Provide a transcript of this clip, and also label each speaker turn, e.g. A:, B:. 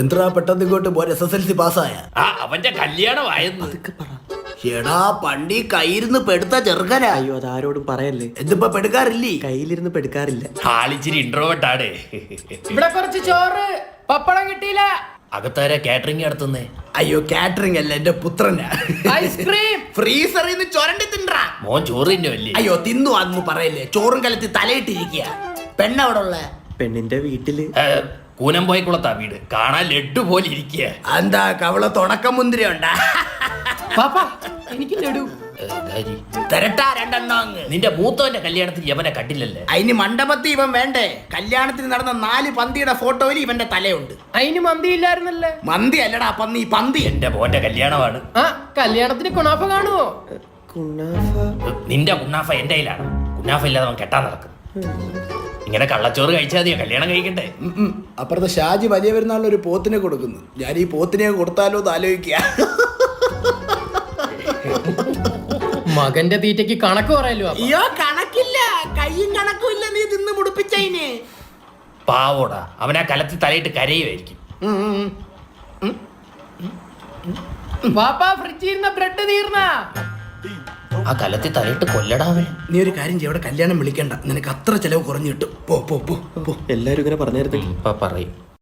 A: എന്താ പെട്ടെന്ന് ഇങ്ങോട്ട് പോരെ? SSLC പാസ്സായ
B: അവന്റെ കല്യാണമായിരുന്നു.
A: എടാ പണ്ടി കയ്യിരുന്ന് പെടുത്ത ചെറുക്കനാ.
C: അയ്യോ അതാരോടും പറയല്ലേ.
A: എന്തിപ്പോ പെടുക്കാറില്ലേ?
C: കയ്യിലിരുന്ന് പെടുക്കാറില്ല.
B: ആളിച്ചിരി ഇൻട്രോവേർട്ടാണ്.
D: ഇവിടെ കുറച്ച് ചോറ് പപ്പടം കിട്ടിയില്ല.
B: അകത്താരെ കാറ്ററിംഗ് നടത്തുന്നേ?
A: അയ്യോ കാറ്ററിംഗ് അല്ല, എന്റെ പുത്രനാ.
D: ഐസ്ക്രീം
A: ഫ്രീസറിൽ നിന്ന് ചൊരണ്ടി തിന്നാ.
B: മോൻ ചോറ് തിന്നുമല്ലേ?
A: അയ്യോ തിന്നു അന്ന് പറയല്ലേ. ചോറും കലത്തി തലയിട്ടിരിക്കുക. പെണ്ണവിടെ ഉള്ള?
C: പെണ്ണിന്റെ വീട്ടില്.
B: കൂനംപോയക്കുളത്താ വീട്. കാണാൻ ലഡ്ഡു പോലെ ഇരിക്കുക.
A: എന്താ കവള തുടക്കം മുന്തിരി ഉണ്ടാ?
D: പാപ്പ എനിക്ക് ലഡു
A: തരട്ടാ രണ്ടെണ്ണം അങ്ങ്.
B: നിന്റെ മൂത്തവന്റെ കല്യാണത്തിന് യവനെ കണ്ടില്ലല്ലേ?
A: അതിന് മണ്ഡപത്തിൽ ഇവൻ വേണ്ടേ? കല്യാണത്തിന് നടന്ന 4 പന്തിയുടെ ഫോട്ടോയിൽ ഇവന്റെ തലയുണ്ട്.
D: അതിന് മന്തി ഇല്ലായിരുന്നല്ലേ?
A: മന്തി അല്ലടാ പന്നി, പന്തി.
B: എന്റെ മോന്റെ കല്യാണമാണ്.
D: ആ കല്യാണത്തിന് കുണാഫ കാണുവോ?
C: കുണാഫ.
B: നിന്റെ കുന്നാഫ എന്റെ കയ്യിലാണ്. കുന്നാഫ ഇല്ലാതെ അവൻ കെട്ടാൻ നടക്കും. ഇങ്ങനെ കള്ളച്ചോറ് കഴിച്ചാൽ മതിയോ കല്യാണം കഴിക്കണ്ടേ?
A: അപ്പുറത്തെ ഷാജി വലിയ പെരുന്നാളിന് ഒരു പോത്തിനെ കൊടുക്കുന്നു. ഞാൻ ഈ പോത്തിനെ കൊടുത്താലോ എന്ന് ആലോചിക്കുക.
D: മകന്റെ തീറ്റയ്ക്ക് കണക്ക് പറയല്ലോ.
A: അയ്യോ കണക്കില്ല, കയ്യും കണക്കും ഇല്ല. നീ തിന്ന് മുടിപ്പിച്ചതിന്.
B: പാവോടാ, അവനാ കലത്തിൽ തലയിട്ട് കരയുമായിരിക്കും.
D: പാപ്പ ഫ്രിഡ്ജിൽ ഇരുന്ന ബ്രെഡ് തീർന്ന.
B: ആ കലത്തിൽ തലയിട്ട് കൊല്ലടാവേ.
A: നീ ഒരു കാര്യം ചെയ്യ, അവിടെ കല്യാണം വിളിക്കണ്ട. നിനക്ക് അത്ര ചെലവ് കുറഞ്ഞു കിട്ടും. പോ പോ പോ പോ.
C: എല്ലാരും ഇങ്ങനെ പറഞ്ഞായിരുന്നു.
B: ഇപ്പൊ പറയും.